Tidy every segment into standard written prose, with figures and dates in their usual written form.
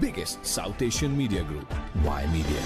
biggest South Asian media group, Y Media.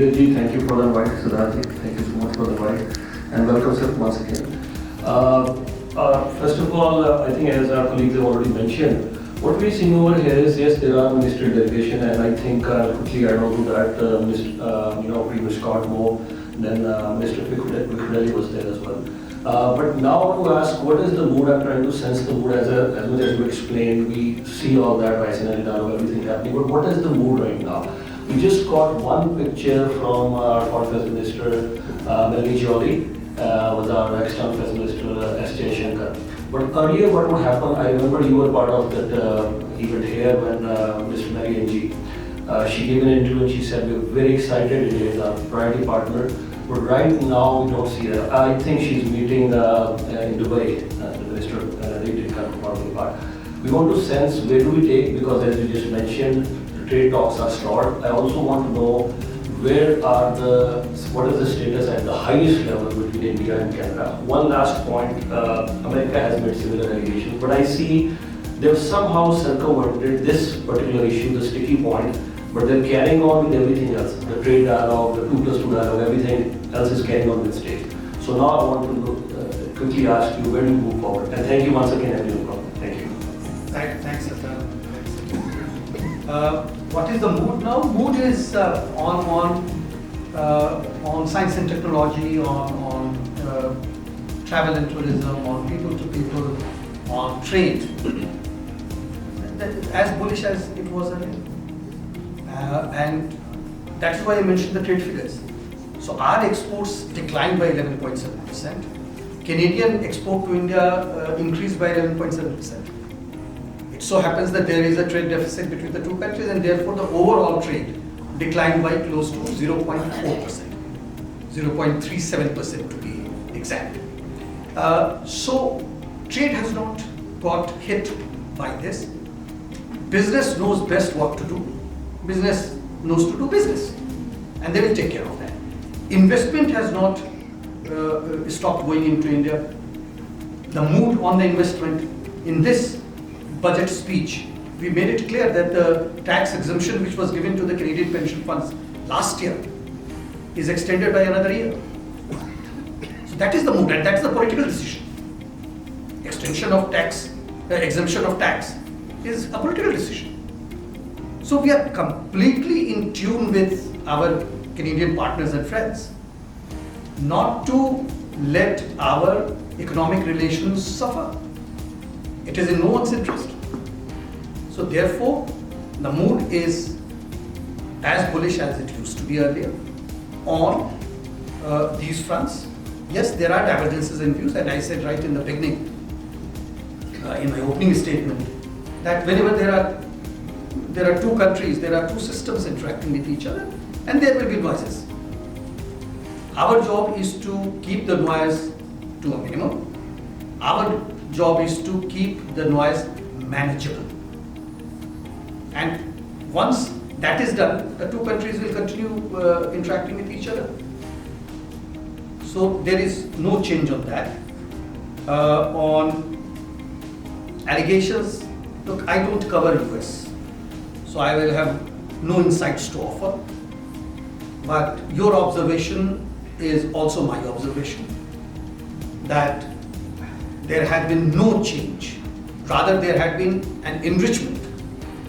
Thank you for the invite, Siddharthi. Thank you so much for the invite, and welcome, sir, once again. First of all, I think as our colleagues have already mentioned, what we're seeing over here is, yes, there are ministerial delegation, and I think quickly add on to that, Premier Scott Moore, then Minister Vikrudeli was there as well. But now to ask, what is the mood? I'm trying to sense the mood as much as you explained. We see all that, Vaisina Nidano, everything happening, but what is the mood right now? We just got one picture from our Foreign Affairs Minister, Melanie Jolie, with our external Affairs Minister, S. Shankar. But earlier what would happen, I remember you were part of that event here when Mr. Mary NG, she gave an interview and she said, we're very excited, India is our priority partner. But right now we don't see her. I think she's meeting in Dubai, the Minister, they did come from the part. We want to sense where do we take, because as you just mentioned, trade talks are stalled. I also want to know what is the status at the highest level between India and Canada. One last point, America has made similar allegations, but I see they've somehow circumvented this particular issue, the sticky point, but they're carrying on with everything else. The trade dialogue, the 2+2 dialogue, everything else is carrying on with state. So now I want to quickly ask you, where do you move forward? And thank you once again, everyone. Thank you. Thanks, Sir. What is the mood now? Mood is on science and technology, on travel and tourism, on people to people, on trade. As bullish as it was earlier. And that's why I mentioned the trade figures. So our exports declined by 11.7%. Canadian export to India increased by 11.7%. It so happens that there is a trade deficit between the two countries, and therefore the overall trade declined by close to 0.4%, 0.37% to be exact. So trade has not got hit by this. Business knows best what to do. Business knows to do business, and they will take care of that. Investment has not stopped going into India. The mood on the investment in this budget speech, we made it clear that the tax exemption which was given to the Canadian pension funds last year is extended by another year. So that is the mood, and that's the political decision. Extension of tax, exemption of tax is a political decision. So we are completely in tune with our Canadian partners and friends, not to let our economic relations suffer. It is in no one's interest. So therefore, the mood is as bullish as it used to be earlier on these fronts. Yes, there are divergences in views, and I said right in the beginning, in my opening statement, that whenever there are two countries, there are two systems interacting with each other, and there will be noises. Our job is to keep the noise to a minimum. Our job is to keep the noise manageable. And once that is done, the two countries will continue interacting with each other. So there is no change on that. On allegations, look, I don't cover US, so I will have no insights to offer. But your observation is also my observation, that there had been no change. Rather, there had been an enrichment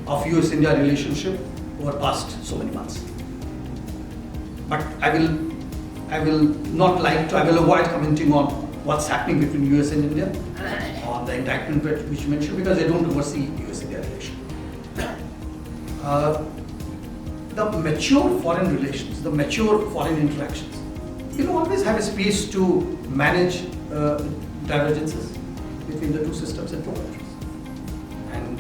of US-India relationship over past so many months. But I will not like to, I will avoid commenting on what's happening between US and India on the indictment which you mentioned, because I don't oversee US-India relation. The mature foreign relations, the mature foreign interactions, always have a space to manage divergences between the two systems and two countries. And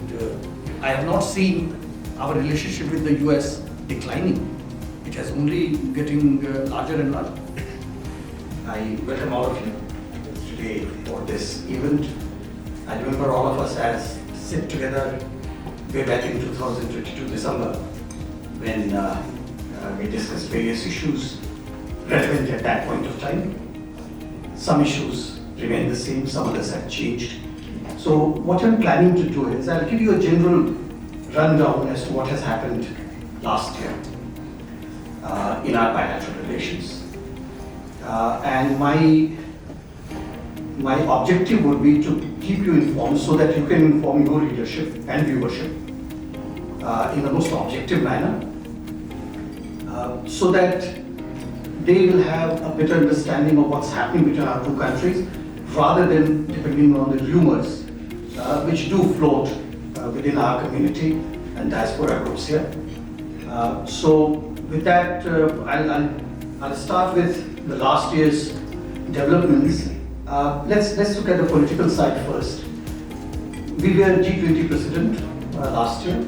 I have not seen our relationship with the US declining. It has only getting larger and larger. I welcome all of you today for this event. I remember all of us as sit together way back in 2022 December when we discussed various issues relevant at that point of time. Some issues remain the same, some others have changed. So what I'm planning to do is I'll give you a general rundown as to what has happened last year in our bilateral relations. And my objective would be to keep you informed so that you can inform your readership and viewership in the most objective manner, so that they will have a better understanding of what's happening between our two countries, rather than depending on the rumors which do float within our community and diaspora groups here. So with that, I'll start with the last year's developments. Let's look at the political side first. We were G20 president last year,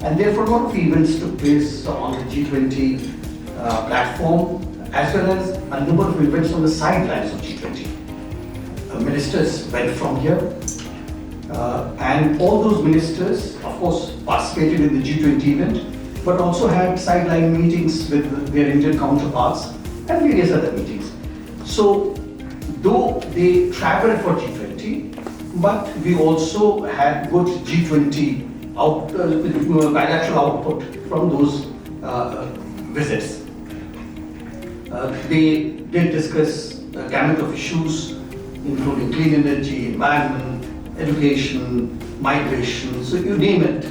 and therefore a lot of events took place on the G20 platform, as well as a number of events on the sidelines of G20. Ministers went from here, and all those ministers, of course, participated in the G20 event, but also had sideline meetings with their Indian counterparts and various other meetings. So, though they traveled for G20, but we also had good G20 bilateral output from those visits. They did discuss a gamut of issues, including clean energy, environment, education, migration, so you name it,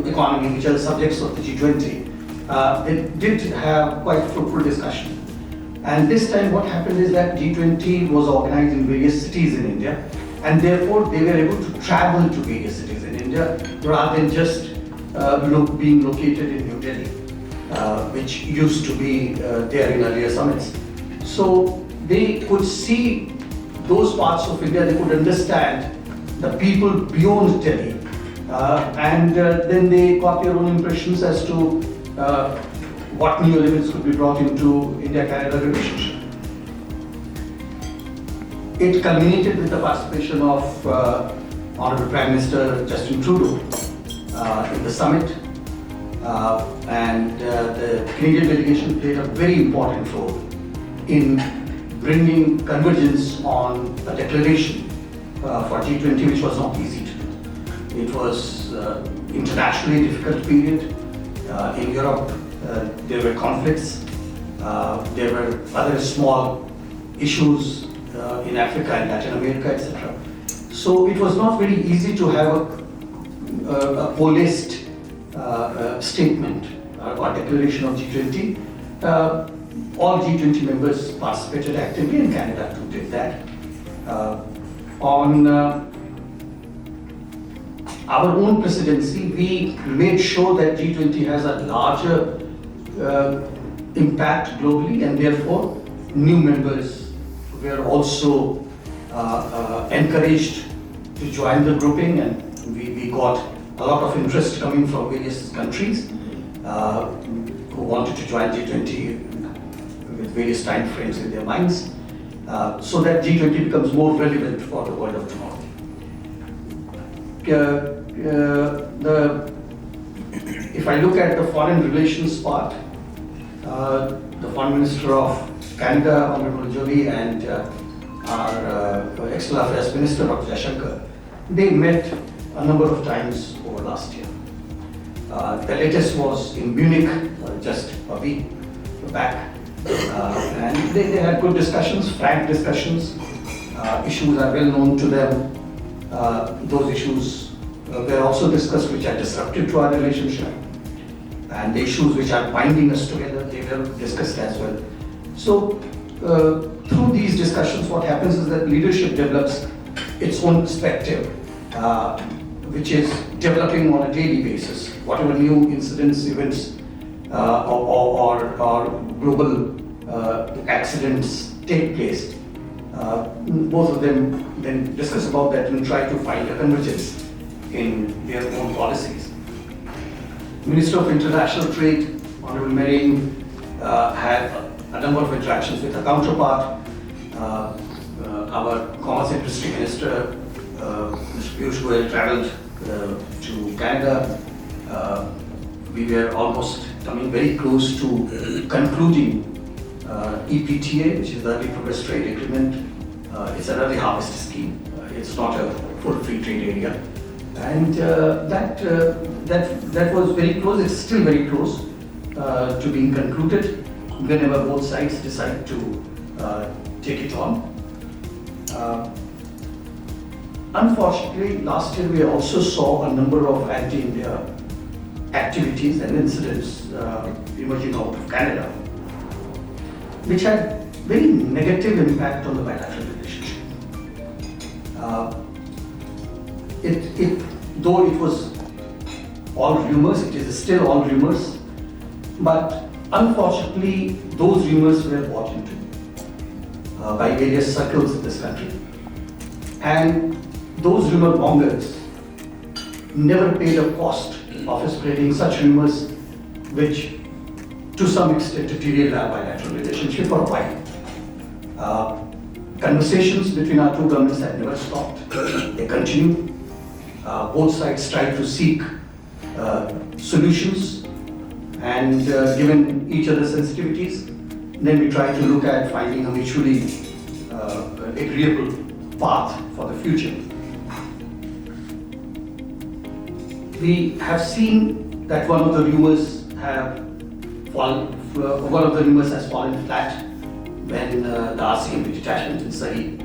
economy, which are the subjects of the G20. They did have quite fruitful discussion. And this time what happened is that G20 was organized in various cities in India, and therefore they were able to travel to various cities in India rather than just being located in New Delhi, which used to be there in earlier summits. So they could see those parts of India, they could understand the people beyond Delhi, and then they got their own impressions as to what new elements could be brought into India-Canada relationship. It culminated with the participation of Honorable Prime Minister Justin Trudeau in the summit, and the Canadian delegation played a very important role in bringing convergence on a declaration for G20, which was not easy to do. It was internationally difficult period. In Europe, there were conflicts. There were other small issues in Africa and Latin America, etc. So it was not very easy to have a policed statement or declaration of G20. All G20 members participated actively, and Canada too did that. On our own presidency, we made sure that G20 has a larger impact globally, and therefore new members were also encouraged to join the grouping, and we got a lot of interest coming from various countries who wanted to join G20 with various time frames in their minds, so that G20 becomes more relevant for the world of tomorrow. If I look at the foreign relations part, the Foreign Minister of Canada, Honorable Jolie, and our External Affairs Minister, Dr. Jaishankar, they met a number of times over last year. The latest was in Munich just a week back, and they had good discussions, frank discussions. Issues are well known to them. Those issues were also discussed which are disruptive to our relationship, and the issues which are binding us together, they were discussed as well. So through these discussions, what happens is that leadership develops its own perspective, which is developing on a daily basis. Whatever new incidents, events, or global accidents take place, both of them then discuss about that and try to find a convergence in their own policies. Minister of International Trade, Honorable Marine, had a number of interactions with her counterpart. Our Commerce Industry Minister, Mr. Piyush Goyal, travelled to Canada. We were almost coming very close to concluding EPTA, which is the Early Progress Trade Agreement. It's an early harvest scheme. It's not a full free trade area. And that was very close. It's still very close to being concluded whenever both sides decide to take it on. Unfortunately, last year we also saw a number of anti-India activities and incidents emerging out of Canada, which had very negative impact on the bilateral relationship. Though it was all rumors, it is still all rumors, but unfortunately those rumors were bought into by various circles in this country. And those rumor mongers never paid a cost of spreading such rumors, which to some extent deteriorated our bilateral relationship for a while. Conversations between our two governments have never stopped. They continue. Both sides try to seek solutions, and given each other's sensitivities, then we try to look at finding a mutually agreeable path for the future. We have seen that one of the rumors has fallen flat when the RCMP detachment in Surrey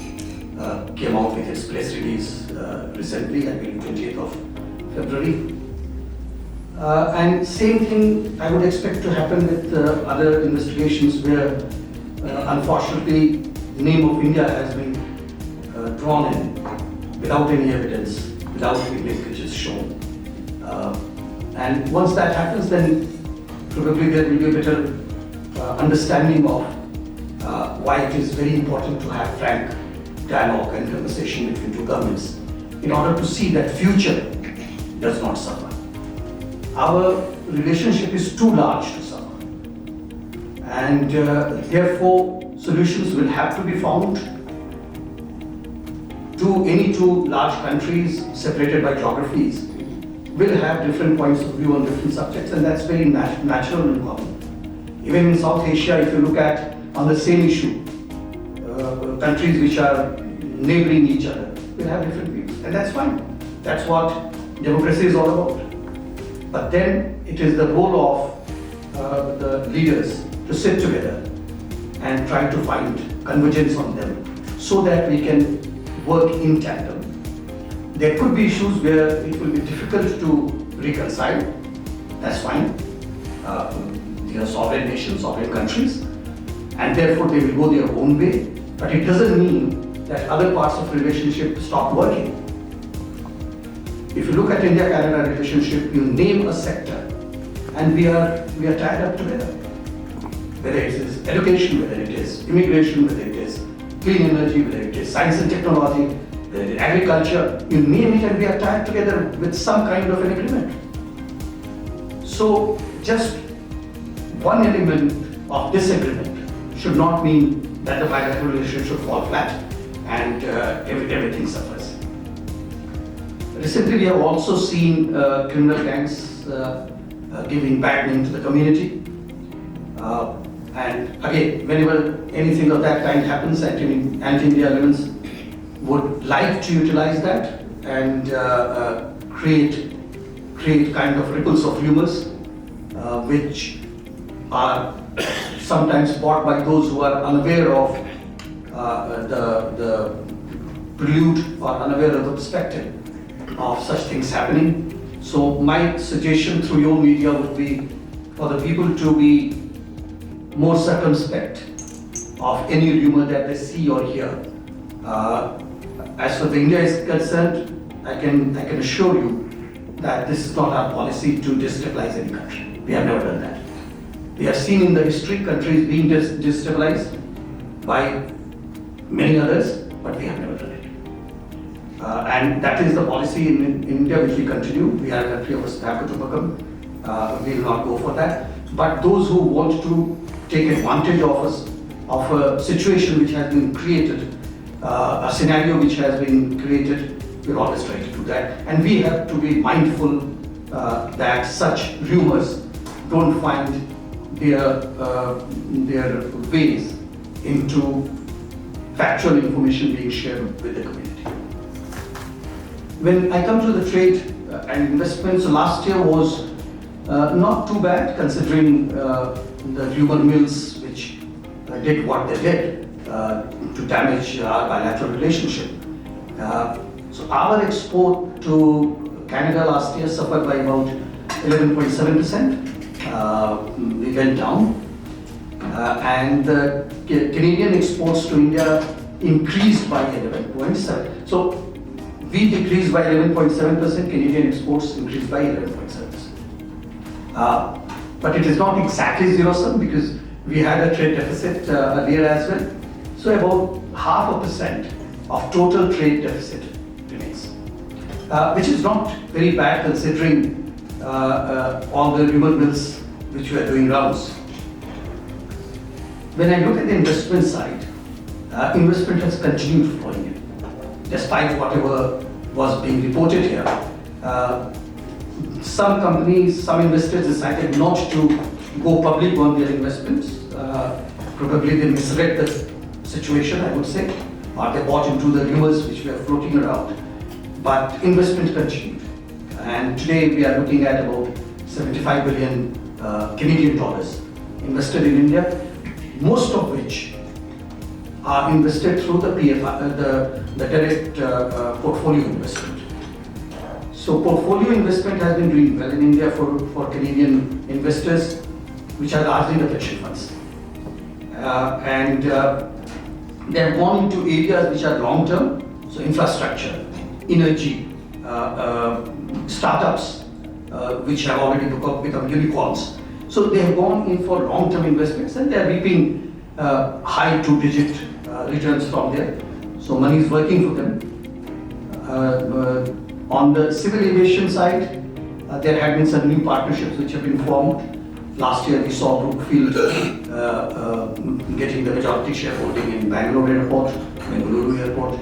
came out with its press release recently, I believe 20th of February. And same thing I would expect to happen with other investigations where unfortunately name of India has been drawn in without any evidence, without any linkages shown. And once that happens, then probably there will be a better understanding of why it is very important to have frank dialogue and conversation between two governments in order to see that future does not suffer. Our relationship is too large to suffer, and therefore solutions will have to be found. Any two large countries separated by geographies will have different points of view on different subjects, and that's very natural and common. Even in South Asia, if you look at on the same issue, countries which are neighboring each other will have different views, and that's fine. That's what democracy is all about. But then it is the role of the leaders to sit together and try to find convergence on them so that we can work in tandem. There could be issues where it will be difficult to reconcile. That's fine. They are sovereign nations, sovereign countries, and therefore they will go their own way. But it doesn't mean that other parts of the relationship stop working. If you look at India-Canada relationship, you name a sector, and we are tied up together. Whether it is education, whether it is immigration, whether it is clean energy, whether it is science and technology, whether it is agriculture, you name it, and we are tied together with some kind of an agreement. So just one element of disagreement should not mean that the bilateral relationship should fall flat and everything suffers. Recently, we have also seen criminal gangs giving bad name to the community. And again, whenever anything of that kind happens, anti-India elements would like to utilize that and create kind of ripples of rumors, which are sometimes bought by those who are unaware of the prelude or unaware of the perspective of such things happening. So my suggestion through your media would be for the people to be more circumspect of any rumor that they see or hear. As far as India is concerned, I can assure you that this is not our policy to destabilize any country. We have never done that. We have seen in the history countries being destabilized by many others, but we have never done it. And that is the policy in India which we continue. We are a country of Spakutubakam. We will not go for that. But those who want to take advantage of us, of a situation which has been created, a scenario which has been created, we'll always try to do that. And we have to be mindful that such rumors don't find their ways into factual information being shared with the community. When I come to the trade and investments, last year was not too bad considering the rumor mills which did what they did to damage our bilateral relationship. So our export to Canada last year suffered by about 11.7%. We went down. And the Canadian exports to India increased by 11.7%. So we decreased by 11.7%, Canadian exports increased by 11.7%. But it is not exactly zero-sum because we had a trade deficit earlier as well. So about 0.5% of total trade deficit remains, which is not very bad considering all the rumor mills which were doing rounds. When I look at the investment side, investment has continued flowing in, despite whatever was being reported here. Some companies, some investors decided not to go public on their investments. Probably they misread the situation, I would say, or they bought into the rumors which were floating around. But investment continued. And today we are looking at about 75 billion Canadian dollars invested in India, most of which are invested through the PFI, the direct portfolio investment. So portfolio investment has been doing well in India for Canadian investors, which are largely the pension funds. And they have gone into areas which are long-term, so infrastructure, energy, startups, which have already become unicorns. So they have gone in for long-term investments and they are reaping high two-digit returns from there. So money is working for them. On the civil aviation side, there have been some new partnerships which have been formed. Last year we saw Brookfield getting the majority shareholding in Bangalore Airport, Bengaluru Airport.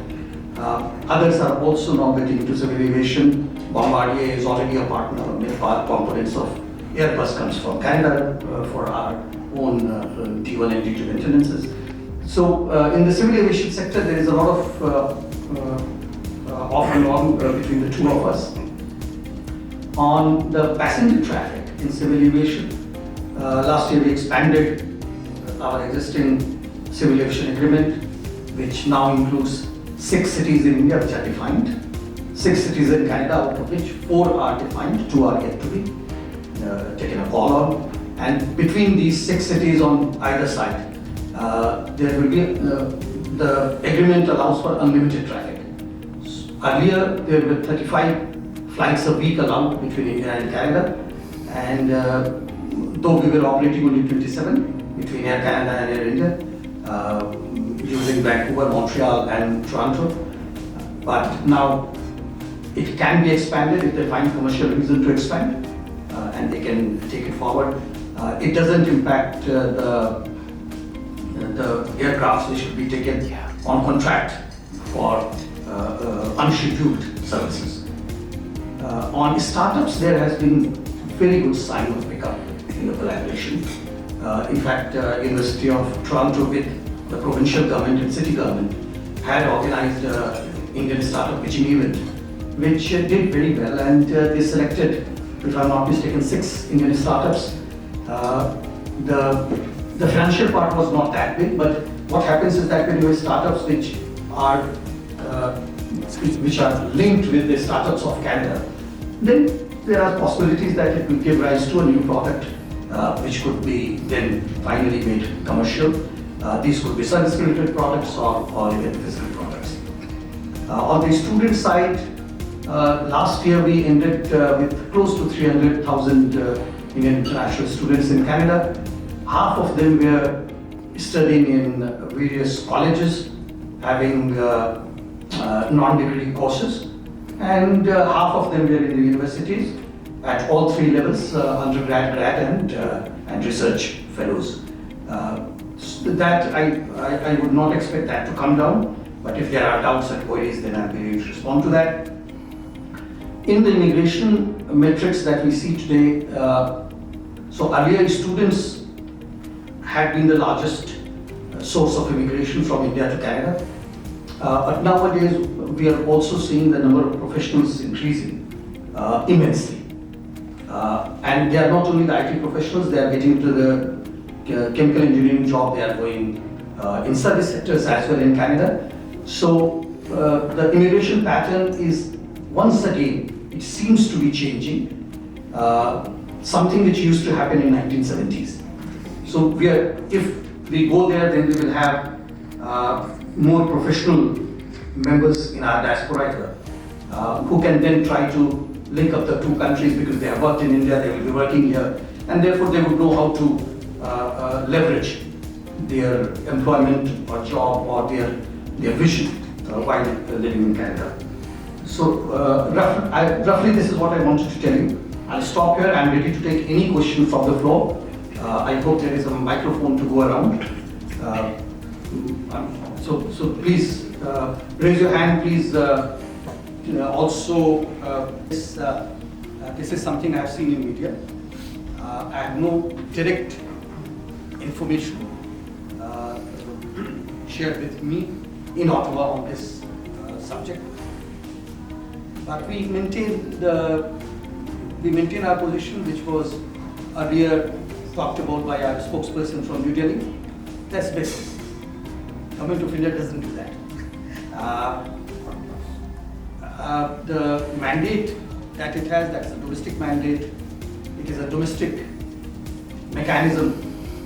Others are also now getting into civil aviation. Bombardier is already a partner. Many components of Airbus comes from Canada for our own T1 and T2 maintenances. So in the civil aviation sector, there is a lot of off and on between the two of us. On the passenger traffic in civil aviation, last year we expanded our existing civil aviation agreement, which now includes 6 cities in India which are defined, 6 cities in Canada, out of which 4 are defined, 2 are yet to be taken a call on. And between these 6 cities on either side, there will be, the agreement allows for unlimited traffic. Earlier, there were 35 flights a week allowed between India and Canada, and though we were operating only 27 between Air Canada and Air India, using Vancouver, Montreal and Toronto, but now it can be expanded if they find commercial reason to expand, and they can take it forward. It doesn't impact the aircrafts which should be taken on contract for unscheduled services. On startups, there has been very good sign of pickup in the collaboration. In fact, University of Toronto with the provincial government and city government had organized an Indian startup pitching event, which did very well, and they selected, if I'm not mistaken, 6 Indian startups. The financial part was not that big, but what happens is that when you have startups which are linked with the startups of Canada, then there are possibilities that it will give rise to a new product which could be then finally made commercial. These could be service-related products or even physical products. On the student side, last year we ended with close to 300,000 Indian international students in Canada. Half of them were studying in various colleges, having non-degree courses, and half of them were in the universities at all three levels, undergrad, grad, and research fellows. That I would not expect that to come down, but if there are doubts and queries, then I'll be ready to respond to that. In the immigration metrics that we see today, so earlier students had been the largest source of immigration from India to Canada. But nowadays, we are also seeing the number of professionals increasing immensely. And they are not only the IT professionals, they are getting into the chemical engineering job, they are going in service sectors as well in Canada. So the immigration pattern is, once again, it seems to be changing. Something which used to happen in 1970s. So if we go there, then we will have more professional members in our diaspora who can then try to link up the two countries, because they have worked in India, they will be working here, and therefore they would know how to leverage their employment or job or their vision while living in Canada. So roughly this is what I wanted to tell you. I'll stop here. I'm ready to take any question from the floor. I hope there is a microphone to go around. So please raise your hand, please. Also, this is something I've seen in media. I have no direct information shared with me in Ottawa on this subject. But we maintain our position, which was earlier talked about by our spokesperson from New Delhi. That's business. Government of India doesn't do that. The mandate that it has, that's a domestic mandate. It is a domestic mechanism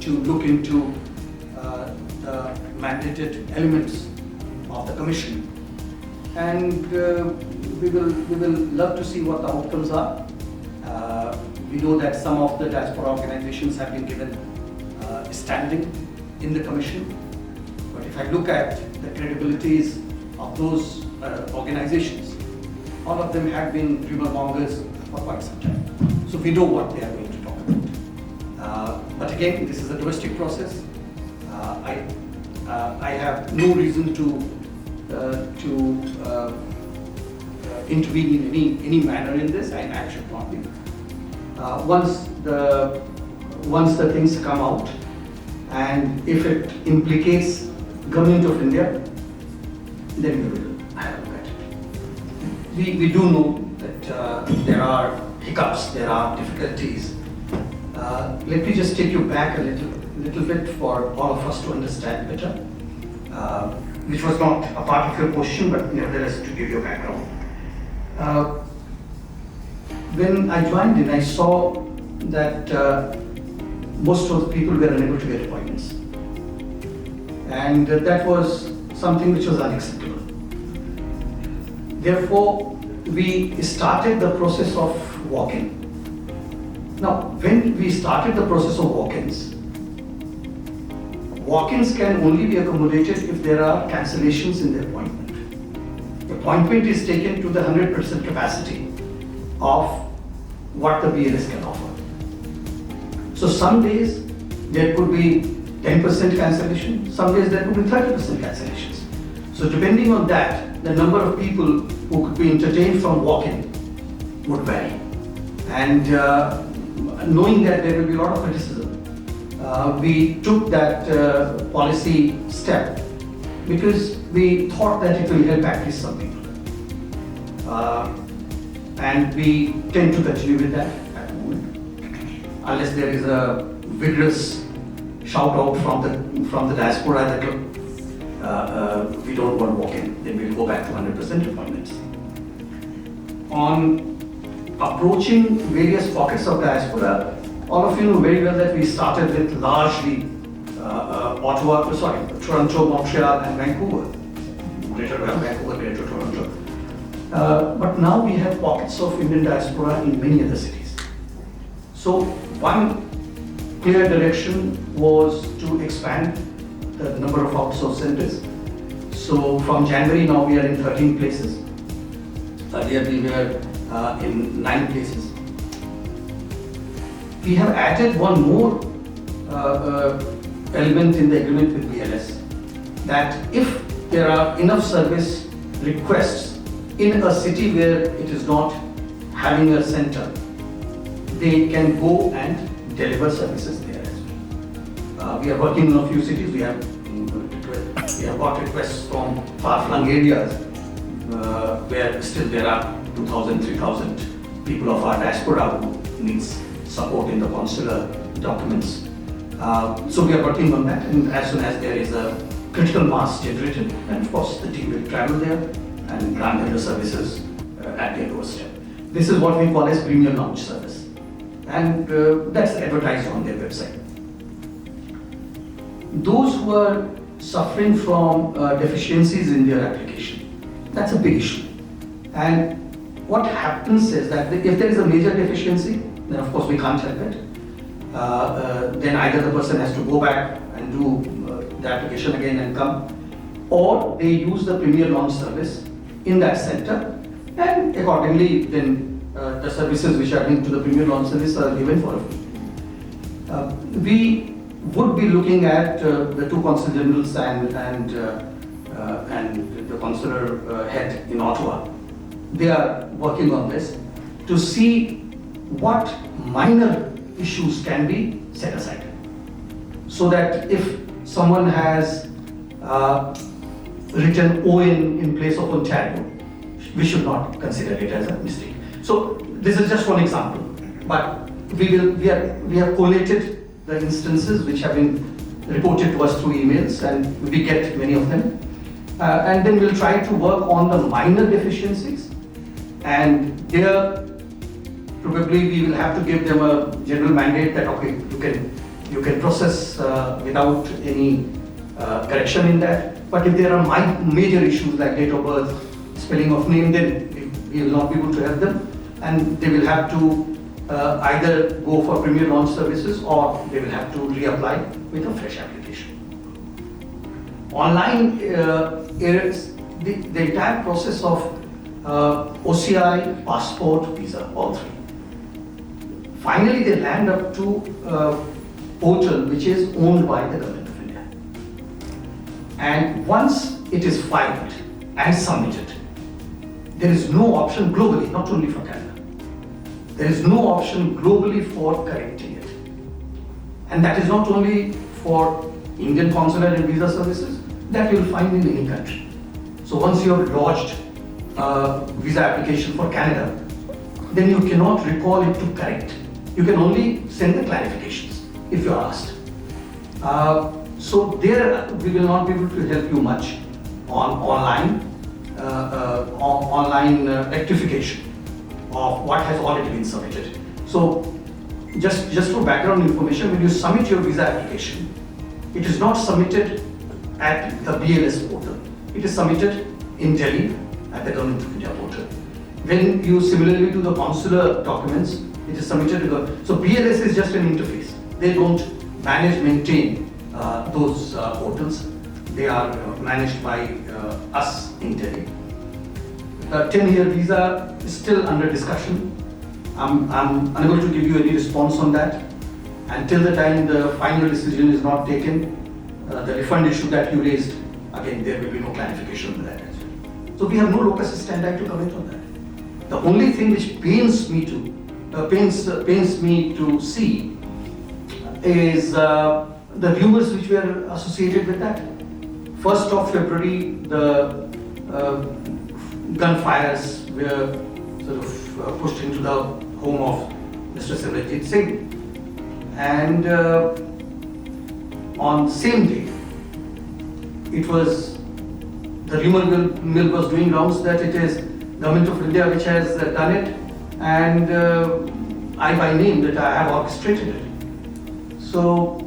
to look into the mandated elements of the commission, and we will love to see what the outcomes are. We know that some of the diaspora organizations have been given standing in the commission, but if I look at the credibilities of those organizations, all of them have been rumor mongers for quite some time. So we know what they are going to talk about. But again, this is a domestic process. I have no reason to intervene in any manner in this. I should not be. Once the things come out, and if it implicates Government of India, then we will have a look at it. We do know that there are hiccups, there are difficulties. Let me just take you back a little bit for all of us to understand better, which was not a part of your question, but nevertheless to give you a background. When I joined in, I saw that most of the people were unable to get appointments. And that was something which was unacceptable. Therefore, we started the process of walk-in. Now, when we started the process of walk-ins can only be accommodated if there are cancellations in the appointment. The appointment is taken to the 100% capacity of what the BLS can offer. So some days there could be 10% cancellation, some days there could be 30% cancellations. So depending on that, the number of people who could be entertained from walk-in would vary. And knowing that there will be a lot of criticism, we took that policy step because we thought that it will help at least some people. And we tend to continue with that at the moment. Unless there is a vigorous shout out from the diaspora that we don't want to walk in, then we'll go back to 100% appointments. On approaching various pockets of diaspora, all of you know very well that we started with largely Toronto, Montreal, and Vancouver. Greater Toronto, But now we have pockets of Indian diaspora in many other cities. So one clear direction was to expand the number of outsource centers. So from January now we are in 13 places. Earlier we were in 9 places. We have added one more element in the agreement with BLS, that if there are enough service requests in a city where it is not having a center, they can go and deliver services there as well. We are working in a few cities. We have got requests from far-flung areas where still there are 2,000, 3,000 people of our diaspora who needs support in the consular documents. So we are working on that, and as soon as there is a critical mass generated, and of course the team will travel there and grant them the services at their doorstep. This is what we call as premium launch service, and that's advertised on their website. Those who are suffering from deficiencies in their application, that's a big issue. And what happens is that if there is a major deficiency, then of course we can't help it. Then either the person has to go back and do the application again and come, or they use the premier launch service in that center, and accordingly then the services which are linked to the premier launch service are given for a fee. We would be looking at the 2 consul generals and the consular head in Ottawa. They are working on this to see what minor issues can be set aside, so that if someone has written ON in place of Ontario, we should not consider it as a mistake. So this is just one example, but we have collated the instances which have been reported to us through emails, and we get many of them, and then we'll try to work on the minor deficiencies, and there probably we will have to give them a general mandate that okay, you can process without any correction in that. But if there are major issues like date of birth, spelling of name, then we will not be able to help them, and they will have to either go for premier launch services, or they will have to reapply with a fresh application. Online is the entire process of OCI, passport, visa, all three. Finally, they land up to a portal which is owned by the Government of India. And once it is filed and submitted, there is no option globally, not only for Canada. There is no option globally for correcting it. And that is not only for Indian consular and visa services, that you will find in any country. So once you have lodged visa application for Canada, then you cannot recall it to correct. You can only send the clarifications if you are asked. So there we will not be able to help you much on online rectification of what has already been submitted. So just for background information, when you submit your visa application, it is not submitted at the BLS portal. It is submitted in Delhi at the Government of India portal. When you similarly do the consular documents, it is submitted to the... So BLS is just an interface. They don't maintain those portals. They are managed by us in Delhi. The 10-year visa is still under discussion. I'm unable to give you any response on that. Until the time the final decision is not taken, the refund issue that you raised, again, there will be no clarification on that as well. So we have no locus standi to comment on that. The only thing which pains me to see is the rumors which were associated with that. 1st of February, the gunfires were sort of pushed into the home of Mr. Sanjay Singh, and on the same day, it was the rumor mill was doing rounds that it is Government of India which has done it, and I by name that I have orchestrated it. So,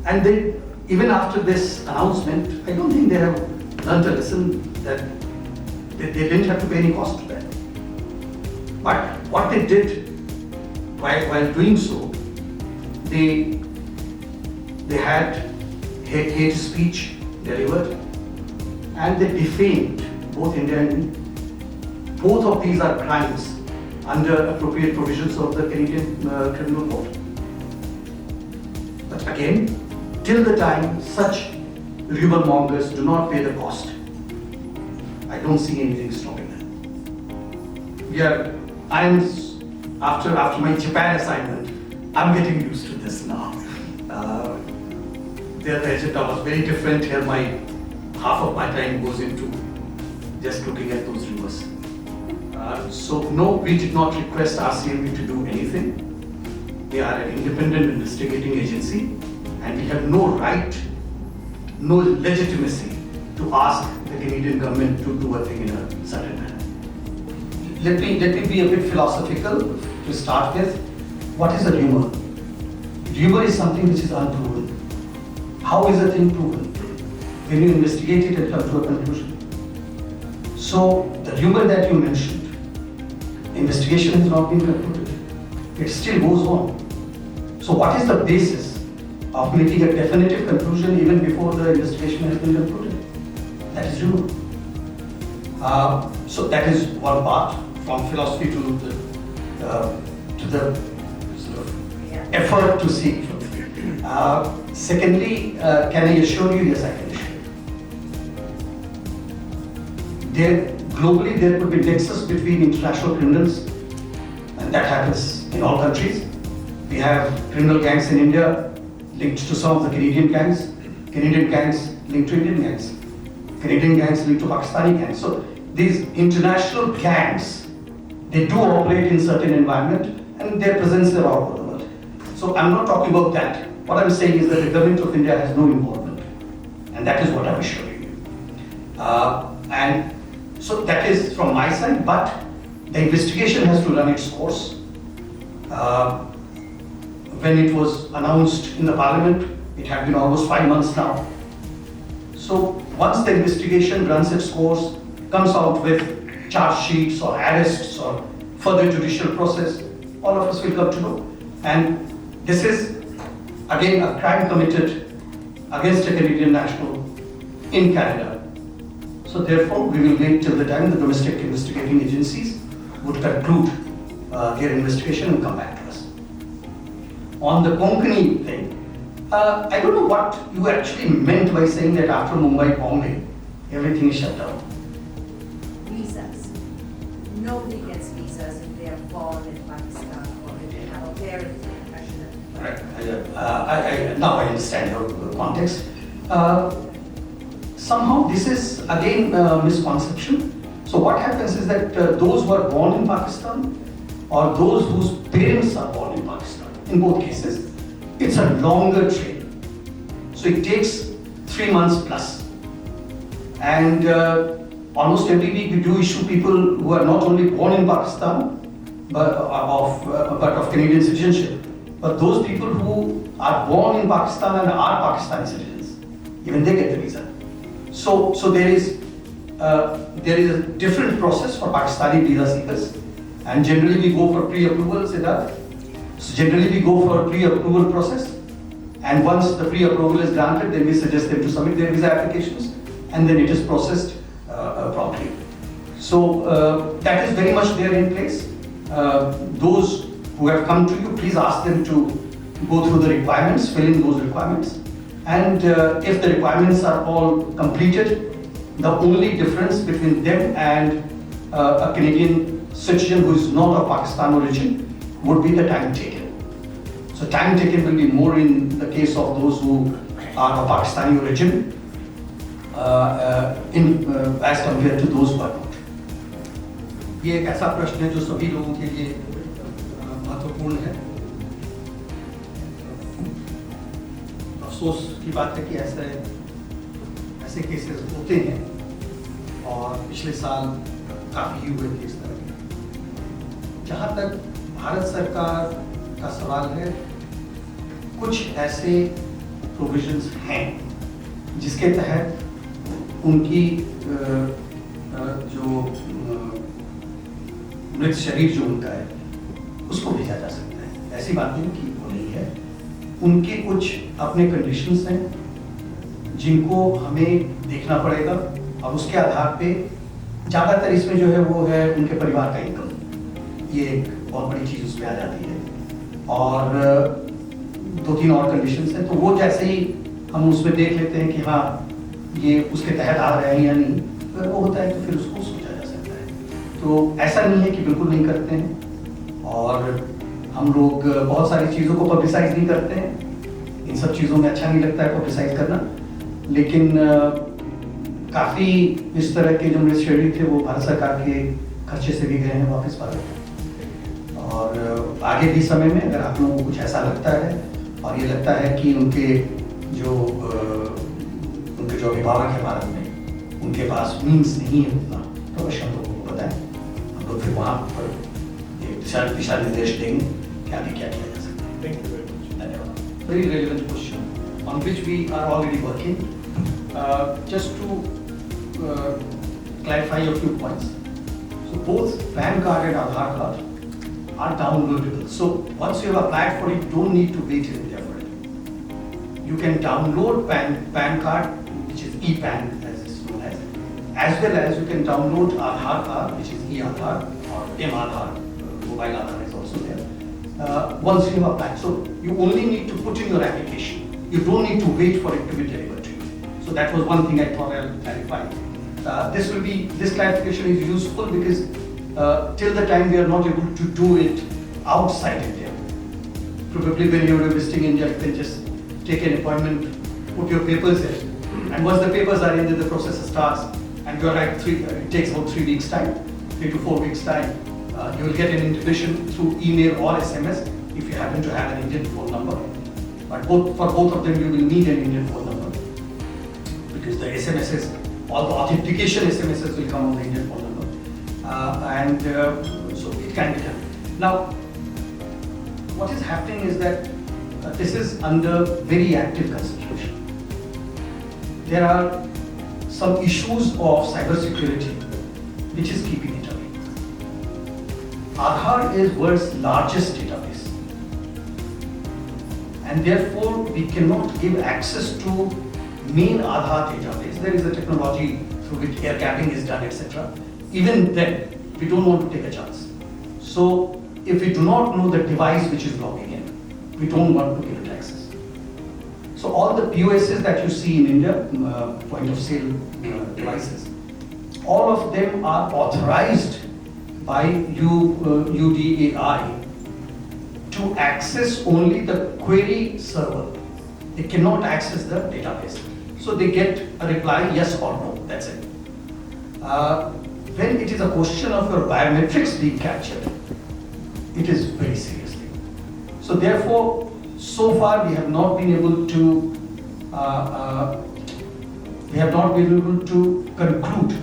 and they, even after this announcement, I don't think they have learned a lesson that They didn't have to pay any cost to that. But what they did while doing so, they had hate speech delivered, and they defamed both India and me. Both of these are crimes under appropriate provisions of the Canadian Criminal Code. But again, till the time such rumor mongers do not pay the cost, I don't see anything stopping them. After my Japan assignment, I'm getting used to this now. Their agenda was very different. Here, half of my time goes into just looking at those rumors. So no, we did not request RCMP to do anything. They are an independent investigating agency, and we have no right, no legitimacy to ask the Canadian government to do a thing in a certain manner. Let me be a bit philosophical to start with. What is a rumor? Rumor is something which is unproven. How is a thing proven? When you investigate it and come to a conclusion. So the rumor that you mentioned, investigation has not been concluded. It still goes on. So what is the basis of making a definitive conclusion even before the investigation has been concluded? That is rumor. So that is one part, from philosophy to the sort of effort to seek truth. Secondly, can I assure you? Yes, I can assure you. Globally, there could be nexus between international criminals, and that happens in all countries. We have criminal gangs in India linked to some of the Canadian gangs linked to Indian gangs, Canadian gangs linked to Pakistani gangs. So these international gangs, they do operate in certain environment, and their presence are all over the world. So I'm not talking about that. What I'm saying is that the government of India has no involvement, and that is what I'm assuring you. And so that is from my side, but the investigation has to run its course. When it was announced in the parliament, it had been almost 5 months now. So once the investigation runs its course, comes out with charge sheets or arrests or further judicial process, all of us will come to know. And this is again a crime committed against a Canadian national in Canada. So therefore, we will wait till the time the domestic investigating agencies would conclude their investigation and come back to us. On the Konkani thing, I don't know what you actually meant by saying that after Mumbai bombing, everything is shut down. Visas. Nobody gets visas if they are born in Pakistan or if they have a parent professional. Right. Now I understand your context. Somehow this is again a misconception. So what happens is that those who are born in Pakistan or those whose parents are born in Pakistan, in both cases, it's a longer train. So it takes 3 months plus. And almost every week we do issue people who are not only born in Pakistan, but of Canadian citizenship, but those people who are born in Pakistan and are Pakistani citizens, even they get the visa. So there is a different process for Pakistani visa seekers, and generally we go for pre-approval, Siddharth. So generally we go for a pre-approval process, and once the pre-approval is granted, then we suggest them to submit their visa applications, and then it is processed promptly. So that is very much there in place. Those who have come to you, please ask them to go through the requirements, fill in those requirements, and if the requirements are all completed, the only difference between them and a Canadian citizen who is not of Pakistan origin would be the time taken. So time taken will be more in the case of those who are of Pakistani origin as compared to those who are not. ये एक ऐसा प्रश्न है जो सभी लोगों के लिए महत्वपूर्ण है। अफसोस की बात है कि ऐसे केसेस होते हैं, और पिछले साल काफ़ी हुए थे इस तरह के। जहाँ तक भारत सरकार का सवाल है, कुछ ऐसे प्रोविजंस हैं जिसके तहत उनकी जो मृत शरीर जो उनका है उसको भेजा जा सकता है। ऐसी बात नहीं कि वो नहीं है, उनके कुछ अपने कंडीशंस हैं जिनको हमें देखना पड़ेगा और उसके आधार पे ज़्यादातर इसमें जो है वो है उनके परिवार का इनकम, ये एक बहुत बड़ी चीज़ उसमें आ जाती है। और 2-3 और कंडीशंस हैं, तो वो जैसे ही हम उसमें देख लेते हैं कि हाँ ये उसके तहत आ रहे हैं या नहीं, अगर वो होता है तो फिर उसको सोचा जा सकता है। तो ऐसा नहीं है कि बिल्कुल नहीं करते हैं, और हम लोग बहुत सारी चीज़ों को पब्लिसाइज नहीं करते हैं, इन सब चीज़ों में अच्छा नहीं लगता है पब्लिसाइज करना, लेकिन काफ़ी इस तरह के जो मृत शरीर थे वो भारत सरकार के खर्चे से भी गए हैं वापस भारत। और आगे भी समय में अगर आप लोगों को कुछ ऐसा लगता है और ये लगता है कि उनके जो अभिभावक है भारत में, उनके पास मीन्स नहीं है उतना, तो अवश्य हम लोगों को बताएं, हम लोग फिर वहाँ पर एक दिशा निर्देश देंगे कि आगे क्या किया जा सकता है। Thank you very much. धन्यवाद। Very relevant question on which we are already working. Just to clarify a few points. So both PAN card and Aadhaar card are downloadable. So once you have applied for it, you don't need to wait in India for it. You can download PAN card, which is e-PAN as it's known as well as you can download Aadhaar card, which is e-Aadhaar or m-Aadhaar, mobile Aadhaar is also there. Once you have applied, so you only need to put in your application. You don't need to wait for it to be delivered to you. So that was one thing I thought I'll clarify. This clarification is useful because till the time we are not able to do it outside India, probably when you're visiting India, you can just take an appointment, put your papers in, and once the papers are in, then the process starts, and you're at it takes about 3 weeks time, 3 to 4 weeks time. You will get an invitation through email or SMS if you happen to have an Indian phone number. But for both of them, you will need an Indian phone number because the SMSs, all the authentication SMSs will come on the Indian phone number, so it can be done. Now, what is happening is that this is under very active consideration. There are some issues of cybersecurity which is keeping it away. Aadhaar is world's largest database, and therefore we cannot give access to main Aadhaar database. There is a technology through which air gapping is done, etc. Even then, we don't want to take a chance. So, if we do not know the device which is logging in, we don't want to give it access. So, all the POSs that you see in India, point of sale devices, all of them are authorized by UDAI to access only the query server. They cannot access the database. So they get a reply yes or no, that's it. When it is a question of your biometrics being captured, it is very serious thing. So therefore, so far we have not been able to conclude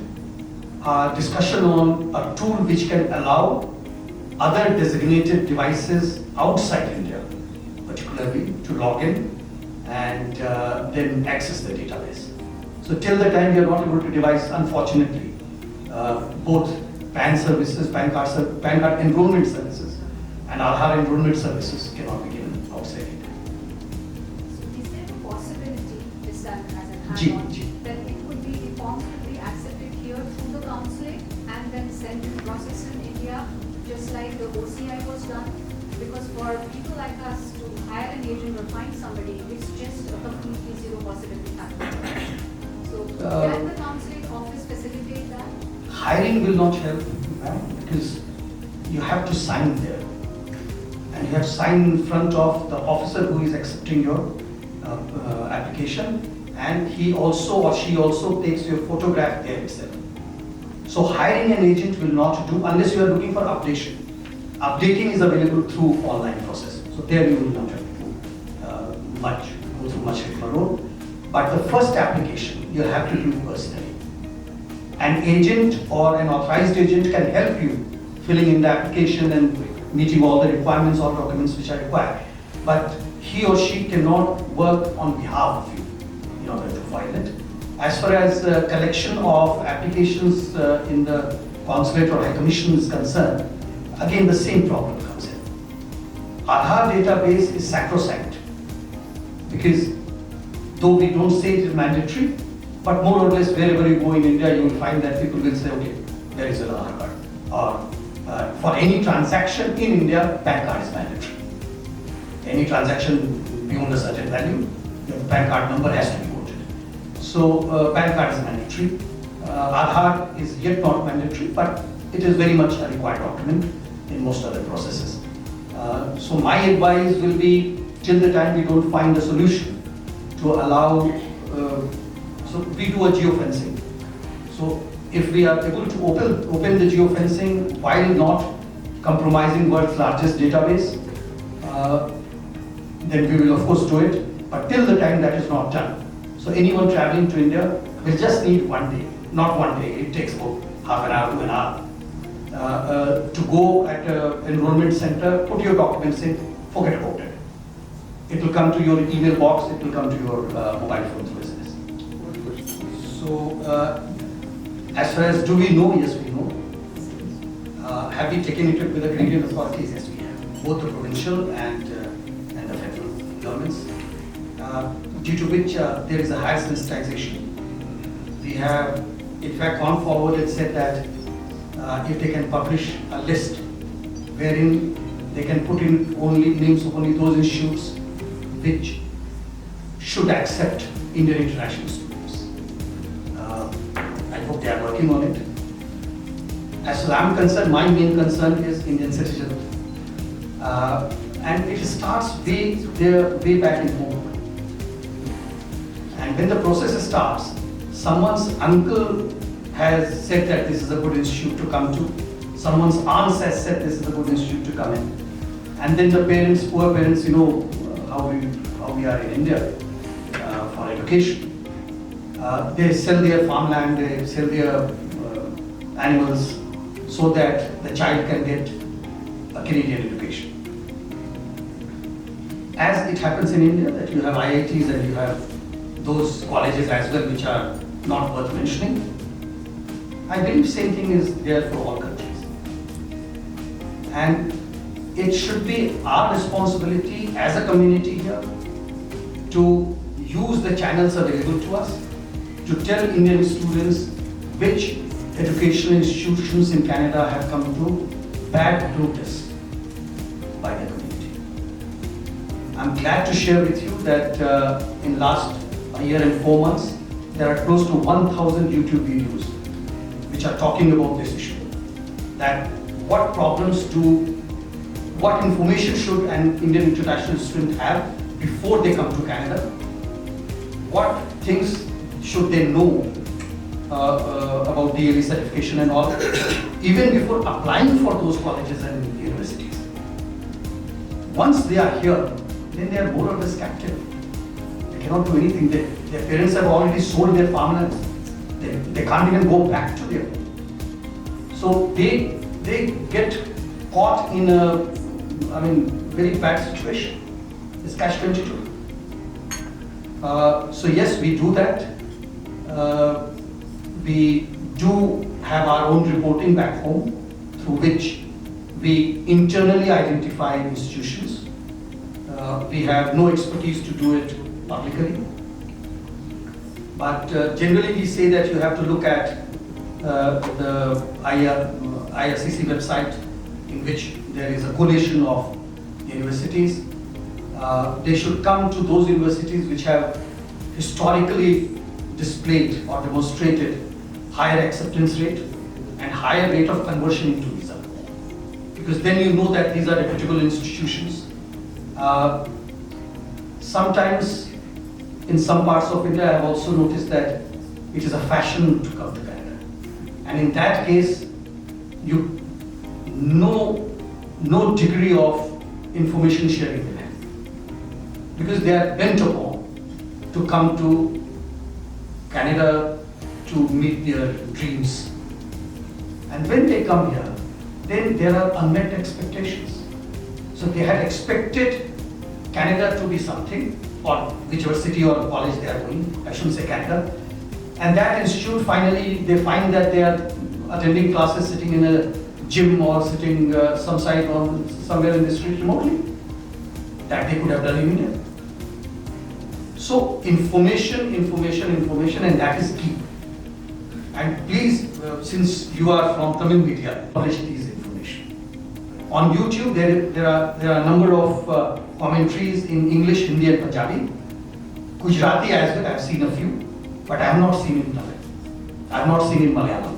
our discussion on a tool which can allow other designated devices outside India, particularly to log in and then access the database. So till the time we are not able to devise, unfortunately, both PAN services, PAN card enrollment services and Aadhaar enrollment services cannot be given outside India. So is there a possibility, this as an Ji, add-on, ji. that it could be, the forms could be accepted here through the consulate and then sent and processed in India, just like the OCI was done? Because for people like us to hire an agent or find somebody, it's just a completely zero possibility happening. So can the consulate office facilitate that? Hiring will not help, because you have to sign there, and you have to sign in front of the officer who is accepting your application, and he also or she also takes your photograph there itself. So hiring an agent will not do unless you are looking for updation. Updating is available through online process, so there you will not have to go through much rigmarole. But the first application you have to do personally. An agent or an authorized agent can help you filling in the application and meeting all the requirements or documents which are required. But he or she cannot work on behalf of you in order to file it. As far as collection of applications in the consulate or high commission is concerned, again the same problem comes in. Aadhaar database is sacrosanct because though we don't say it is mandatory, but more or less wherever you go in India, you will find that people will say, okay, there is an Aadhaar card. Or for any transaction in India, PAN card is mandatory. Any transaction beyond a certain value, your PAN card number has to be quoted. So PAN card is mandatory. Aadhaar is yet not mandatory, but it is very much a required document in most other processes. So my advice will be, till the time we don't find a solution to allow, so we do a geofencing. So if we are able to open the geofencing while not compromising world's largest database, then we will of course do it. But till the time that is not done, so anyone traveling to India will just need 1 day, not 1 day, it takes about half an hour to an hour, to go at an enrollment center, put your documents in, forget about it. It will come to your email box, it will come to your mobile phone through SMS. So, as far as do we know? Yes, we know. Have we taken it up with the Canadian authorities? Yes, we have. Both the provincial and the federal governments. Due to which there is a higher sensitization. We have, in fact, gone forward and said that if they can publish a list wherein they can put in only names of only those institutes which should accept Indian international students. I hope they are working on it. As far as I'm concerned, my main concern is Indian citizenship. And it starts way back in home. And when the process starts, someone's uncle has said that this is a good institute to come to. Someone's aunt has said this is a good institute to come in. And then the parents, poor parents, you know how we are in India for education. They sell their farmland, they sell their animals so that the child can get a Canadian education. As it happens in India, that you have IITs and you have those colleges as well which are not worth mentioning, I believe same thing is there for all countries. And it should be our responsibility as a community here to use the channels available to us to tell Indian students which educational institutions in Canada have come to bad notice by the community. I'm glad to share with you that in last a year and 4 months, there are close to 1,000 YouTube videos which are talking about this issue. That what problems what information should an Indian international student have before they come to Canada? What things should they know about DLE certification and all, even before applying for those colleges and universities. Once they are here, then they are more or less captive. They cannot do anything. Their parents have already sold their farmlands. They can't even go back to there. So they get caught in a, very bad situation. It's catch-22. So yes, we do that. We do have our own reporting back home through which we internally identify institutions. We have no expertise to do it publicly. But generally we say that you have to look at the IRCC website in which there is a collation of universities. They should come to those universities which have historically displayed or demonstrated higher acceptance rate and higher rate of conversion into visa. Because then you know that these are reputable institutions. Sometimes in some parts of India I have also noticed that it is a fashion to come to Canada. And in that case, no degree of information sharing will happen. Because they are bent upon to come to Canada to meet their dreams. And when they come here, then there are unmet expectations. So they had expected Canada to be something, or whichever city or college they are going, I shouldn't say Canada, And that institute finally, they find that they are attending classes sitting in a gym or sitting some side on somewhere in the street remotely. That they could have done in India. So information, and that is key. And please, since you are from Tamil media, publish these information. On YouTube, there are a number of commentaries in English, Hindi and Punjabi. Gujarati as well, I have seen a few, but I have not seen in Tamil. I have not seen in Malayalam.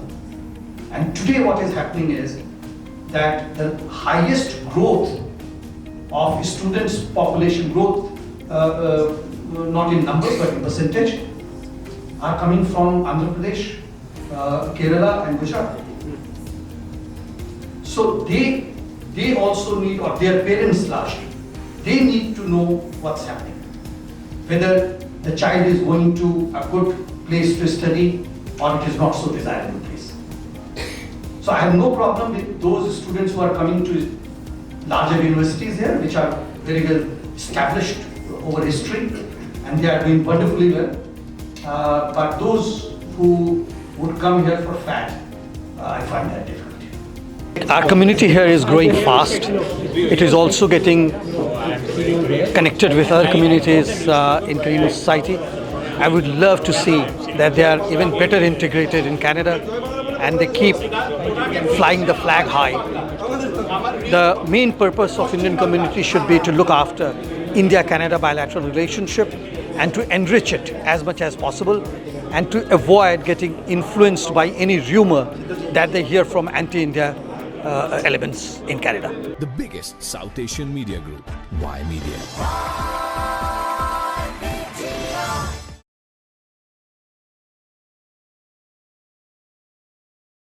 And today what is happening is that the highest growth of students' population growth, not in numbers but in percentage, are coming from Andhra Pradesh, Kerala and Gujarat. So they also need, or their parents largely, they need to know what's happening. Whether the child is going to a good place to study or it is not so desirable place. So I have no problem with those students who are coming to larger universities here, which are very well established over history, and they are doing wonderfully well. But those who would come here for fat, I find that difficult. Our community here is growing fast. It is also getting connected with other communities in Canadian society. I would love to see that they are even better integrated in Canada and they keep flying the flag high. The main purpose of Indian community should be to look after India-Canada bilateral relationship and to enrich it as much as possible and to avoid getting influenced by any rumor that they hear from anti-India elements in Canada. The biggest South Asian media group, Y Media.